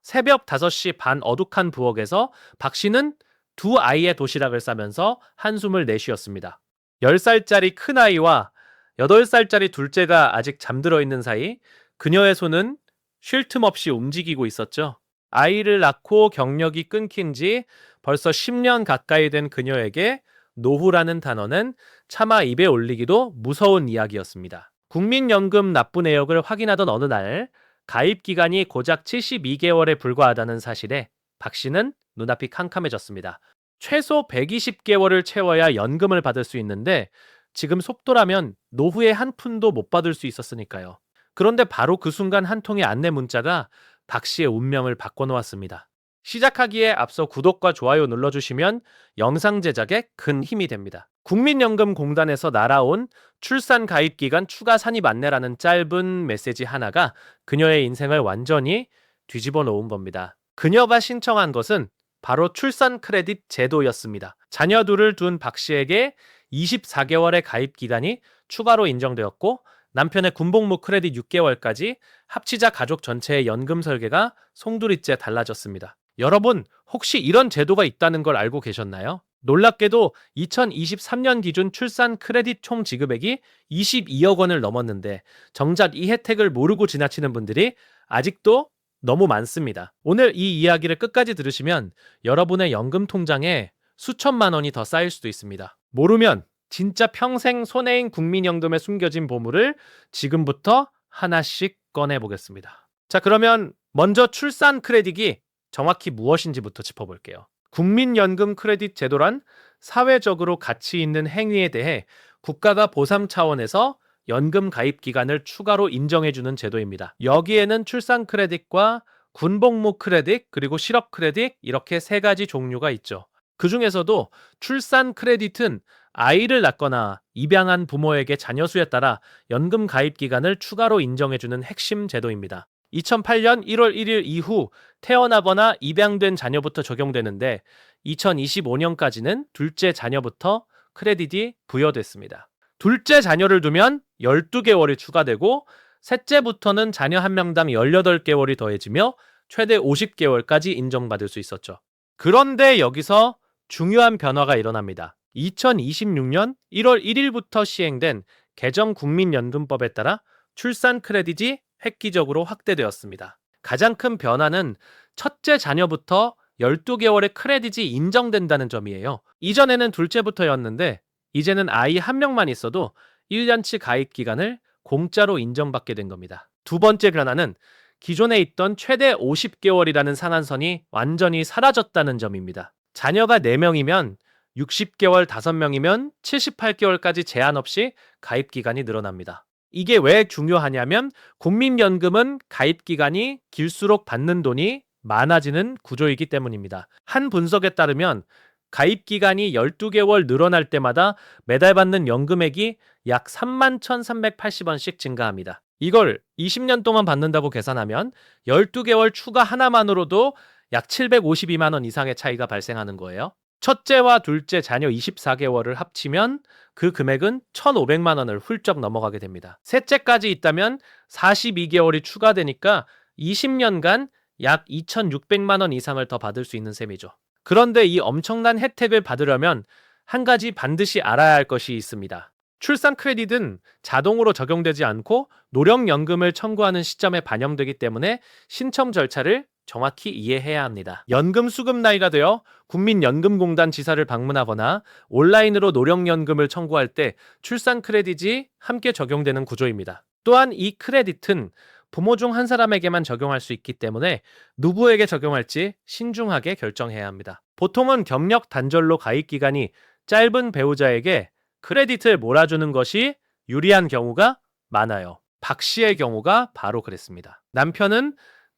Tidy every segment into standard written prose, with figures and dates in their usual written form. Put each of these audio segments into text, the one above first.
새벽 5시 반 어둑한 부엌에서 박 씨는 두 아이의 도시락을 싸면서 한숨을 내쉬었습니다. 10살짜리 큰아이와 8살짜리 둘째가 아직 잠들어 있는 사이 그녀의 손은 쉴 틈 없이 움직이고 있었죠. 아이를 낳고 경력이 끊긴 지 벌써 10년 가까이 된 그녀에게 노후라는 단어는 차마 입에 올리기도 무서운 이야기였습니다. 국민연금 납부 내역을 확인하던 어느 날 가입 기간이 고작 72개월에 불과하다는 사실에 박 씨는 눈앞이 캄캄해졌습니다. 최소 120개월을 채워야 연금을 받을 수 있는데 지금 속도라면 노후에 한 푼도 못 받을 수 있었으니까요. 그런데 바로 그 순간 한 통의 안내 문자가 박 씨의 운명을 바꿔놓았습니다. 시작하기에 앞서 구독과 좋아요 눌러주시면 영상 제작에 큰 힘이 됩니다. 국민연금공단에서 날아온 출산 가입 기간 추가 산입 안내라는 짧은 메시지 하나가 그녀의 인생을 완전히 뒤집어 놓은 겁니다. 그녀가 신청한 것은 바로 출산 크레딧 제도였습니다. 자녀 둘을 둔 박 씨에게 24개월의 가입 기간이 추가로 인정되었고 남편의 군복무 크레딧 6개월까지 합치자 가족 전체의 연금 설계가 송두리째 달라졌습니다. 여러분, 혹시 이런 제도가 있다는 걸 알고 계셨나요? 놀랍게도 2023년 기준 출산 크레딧 총 지급액이 22억 원을 넘었는데 정작 이 혜택을 모르고 지나치는 분들이 아직도 너무 많습니다. 오늘 이 이야기를 끝까지 들으시면 여러분의 연금 통장에 수천만 원이 더 쌓일 수도 있습니다. 모르면 진짜 평생 손해인 국민연금에 숨겨진 보물을 지금부터 하나씩 꺼내보겠습니다. 자, 그러면 먼저 출산 크레딧이 정확히 무엇인지부터 짚어볼게요. 국민연금 크레딧 제도란 사회적으로 가치 있는 행위에 대해 국가가 보상 차원에서 연금 가입 기간을 추가로 인정해주는 제도입니다. 여기에는 출산 크레딧과 군복무 크레딧 그리고 실업 크레딧 이렇게 세 가지 종류가 있죠. 그 중에서도 출산 크레딧은 아이를 낳거나 입양한 부모에게 자녀 수에 따라 연금 가입 기간을 추가로 인정해주는 핵심 제도입니다. 2008년 1월 1일 이후 태어나거나 입양된 자녀부터 적용되는데 2025년까지는 둘째 자녀부터 크레딧이 부여됐습니다. 둘째 자녀를 두면 12개월이 추가되고 셋째부터는 자녀 한 명당 18개월이 더해지며 최대 50개월까지 인정받을 수 있었죠. 그런데 여기서 중요한 변화가 일어납니다. 2026년 1월 1일부터 시행된 개정 국민연금법에 따라 출산 크레딧이 획기적으로 확대되었습니다. 가장 큰 변화는 첫째 자녀부터 12개월의 크레딧이 인정된다는 점이에요. 이전에는 둘째부터였는데 이제는 아이 한 명만 있어도 1년치 가입 기간을 공짜로 인정받게 된 겁니다. 두 번째 변화는 기존에 있던 최대 50개월이라는 상한선이 완전히 사라졌다는 점입니다. 자녀가 4명이면 60개월, 5명이면 78개월까지 제한 없이 가입 기간이 늘어납니다. 이게 왜 중요하냐면 국민연금은 가입 기간이 길수록 받는 돈이 많아지는 구조이기 때문입니다. 한 분석에 따르면 가입 기간이 12개월 늘어날 때마다 매달 받는 연금액이 약 31,380원씩 증가합니다. 이걸 20년 동안 받는다고 계산하면 12개월 추가 하나만으로도 약 752만 원 이상의 차이가 발생하는 거예요. 첫째와 둘째 자녀 24개월을 합치면 그 금액은 1,500만 원을 훌쩍 넘어가게 됩니다. 셋째까지 있다면 42개월이 추가되니까 20년간 약 2,600만 원 이상을 더 받을 수 있는 셈이죠. 그런데 이 엄청난 혜택을 받으려면 한 가지 반드시 알아야 할 것이 있습니다. 출산 크레딧은 자동으로 적용되지 않고 노령연금을 청구하는 시점에 반영되기 때문에 신청 절차를 정확히 이해해야 합니다. 연금 수급 나이가 되어 국민연금공단 지사를 방문하거나 온라인으로 노령연금을 청구할 때 출산 크레딧이 함께 적용되는 구조입니다. 또한 이 크레딧은 부모 중 한 사람에게만 적용할 수 있기 때문에 누구에게 적용할지 신중하게 결정해야 합니다. 보통은 경력 단절로 가입 기간이 짧은 배우자에게 크레딧을 몰아주는 것이 유리한 경우가 많아요. 박 씨의 경우가 바로 그랬습니다. 남편은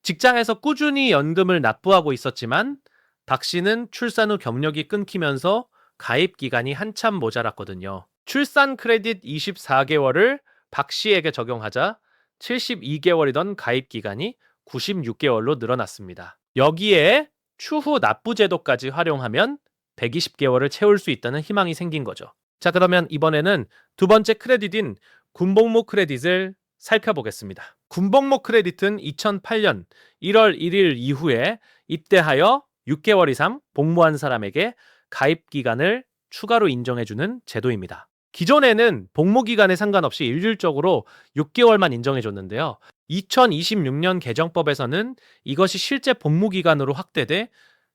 직장에서 꾸준히 연금을 납부하고 있었지만 박 씨는 출산 후 경력이 끊기면서 가입 기간이 한참 모자랐거든요. 출산 크레딧 24개월을 박 씨에게 적용하자 72개월이던 가입 기간이 96개월로 늘어났습니다. 여기에 추후 납부 제도까지 활용하면 120개월을 채울 수 있다는 희망이 생긴 거죠. 자, 그러면 이번에는 두 번째 크레딧인 군복무 크레딧을 살펴보겠습니다. 군복무 크레딧은 2008년 1월 1일 이후에 입대하여 6개월 이상 복무한 사람에게 가입 기간을 추가로 인정해주는 제도입니다. 기존에는 복무 기간에 상관없이 일률적으로 6개월만 인정해줬는데요. 2026년 개정법에서는 이것이 실제 복무 기간으로 확대돼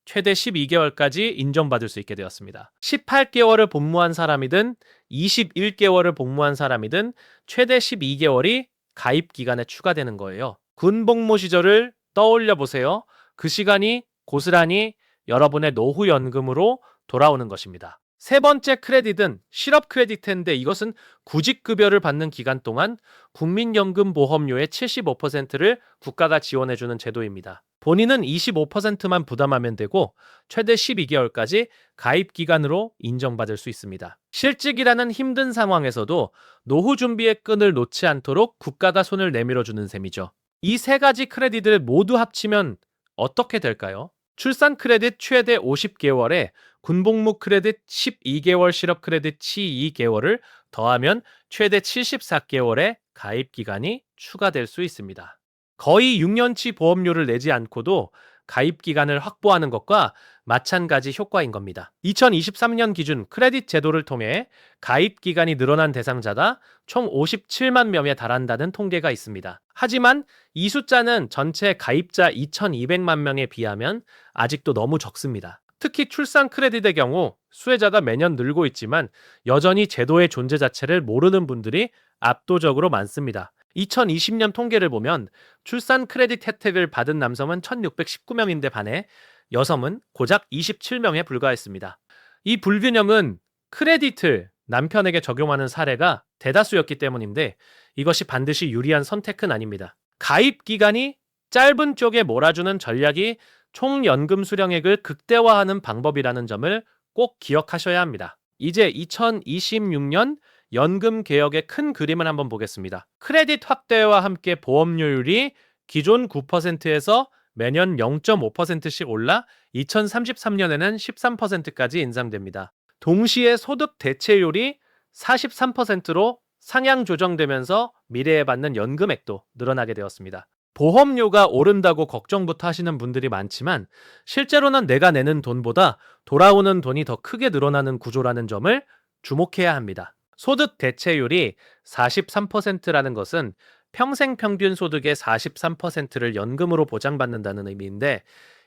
최대 12개월까지 인정받을 수 있게 되었습니다. 18개월을 복무한 사람이든 21개월을 복무한 사람이든 최대 12개월이 가입 기간에 추가되는 거예요. 군 복무 시절을 떠올려 보세요. 그 시간이 고스란히 여러분의 노후연금으로 돌아오는 것입니다. 세 번째 크레딧은 실업 크레딧인데 이것은 구직급여를 받는 기간 동안 국민연금 보험료의 75%를 국가가 지원해주는 제도입니다. 본인은 25%만 부담하면 되고 최대 12개월까지 가입 기간으로 인정받을 수 있습니다. 실직이라는 힘든 상황에서도 노후 준비의 끈을 놓지 않도록 국가가 손을 내밀어주는 셈이죠. 이 세 가지 크레딧을 모두 합치면 어떻게 될까요? 출산 크레딧 최대 50개월에 군복무 크레딧 12개월, 실업 크레딧 12개월을 더하면 최대 74개월의 가입 기간이 추가될 수 있습니다. 거의 6년치 보험료를 내지 않고도 가입 기간을 확보하는 것과 마찬가지 효과인 겁니다. 2023년 기준 크레딧 제도를 통해 가입 기간이 늘어난 대상자가 총 57만 명에 달한다는 통계가 있습니다. 하지만 이 숫자는 전체 가입자 2,200만 명에 비하면 아직도 너무 적습니다. 특히 출산 크레딧의 경우 수혜자가 매년 늘고 있지만 여전히 제도의 존재 자체를 모르는 분들이 압도적으로 많습니다. 2020년 통계를 보면 출산 크레딧 혜택을 받은 남성은 1,619명인데 반해 여성은 고작 27명에 불과했습니다. 이 불균형은 크레딧을 남편에게 적용하는 사례가 대다수였기 때문인데 이것이 반드시 유리한 선택은 아닙니다. 가입 기간이 짧은 쪽에 몰아주는 전략이 총 연금 수령액을 극대화하는 방법이라는 점을 꼭 기억하셔야 합니다. 이제 2026년 연금 개혁의 큰 그림을 한번 보겠습니다. 크레딧 확대와 함께 보험료율이 기존 9%에서 매년 0.5%씩 올라 2033년에는 13%까지 인상됩니다. 동시에 소득 대체율이 43%로 상향 조정되면서 미래에 받는 연금액도 늘어나게 되었습니다. 보험료가 오른다고 걱정부터 하시는 분들이 많지만 실제로는 내가 내는 돈보다 돌아오는 돈이 더 크게 늘어나는 구조라는 점을 주목해야 합니다. 소득 대체율이 43%라는 것은 평생 평균 소득의 43%를 연금으로 보장받는다는 의미인데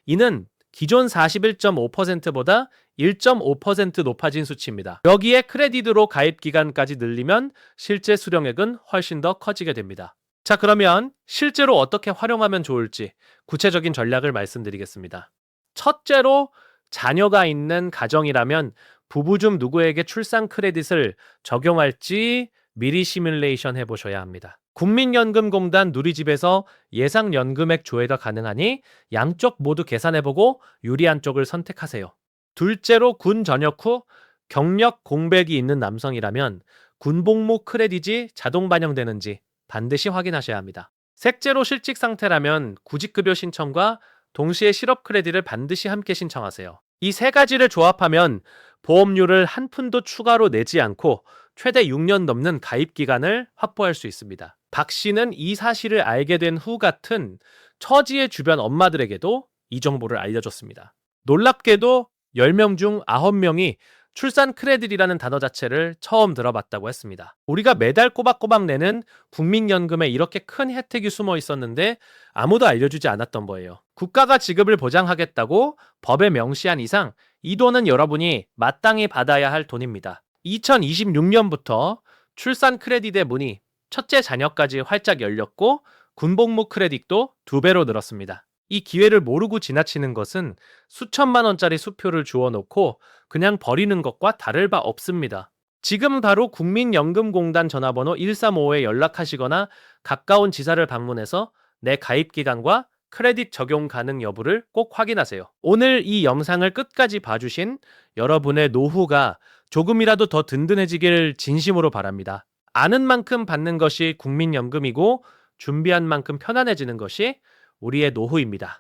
이는 기존 41.5%보다 1.5% 높아진 수치입니다. 여기에 크레딧으로 가입 기간까지 늘리면 실제 수령액은 훨씬 더 커지게 됩니다. 자, 그러면 실제로 어떻게 활용하면 좋을지 구체적인 전략을 말씀드리겠습니다. 첫째로 자녀가 있는 가정이라면 부부 중 누구에게 출산 크레딧을 적용할지 미리 시뮬레이션 해보셔야 합니다. 국민연금공단 누리집에서 예상연금액 조회가 가능하니 양쪽 모두 계산해보고 유리한 쪽을 선택하세요. 둘째로 군 전역 후 경력 공백이 있는 남성이라면 군복무 크레딧이 자동 반영되는지 반드시 확인하셔야 합니다. 셋째로 실직 상태라면 구직급여 신청과 동시에 실업 크레딧을 반드시 함께 신청하세요. 이 세 가지를 조합하면 보험료를 한 푼도 추가로 내지 않고 최대 6년 넘는 가입 기간을 확보할 수 있습니다. 박 씨는 이 사실을 알게 된 후 같은 처지의 주변 엄마들에게도 이 정보를 알려줬습니다. 놀랍게도 10명 중 9명이 출산 크레딧이라는 단어 자체를 처음 들어봤다고 했습니다. 우리가 매달 꼬박꼬박 내는 국민연금에 이렇게 큰 혜택이 숨어 있었는데 아무도 알려주지 않았던 거예요. 국가가 지급을 보장하겠다고 법에 명시한 이상 이 돈은 여러분이 마땅히 받아야 할 돈입니다. 2026년부터 출산 크레딧의 문이 첫째 자녀까지 활짝 열렸고 군복무 크레딧도 2배로 늘었습니다. 이 기회를 모르고 지나치는 것은 수천만 원짜리 수표를 주워놓고 그냥 버리는 것과 다를 바 없습니다. 지금 바로 국민연금공단 전화번호 1355에 연락하시거나 가까운 지사를 방문해서 내 가입기간과 크레딧 적용 가능 여부를 꼭 확인하세요. 오늘 이 영상을 끝까지 봐주신 여러분의 노후가 조금이라도 더 든든해지길 진심으로 바랍니다. 아는 만큼 받는 것이 국민연금이고 준비한 만큼 편안해지는 것이 우리의 노후입니다.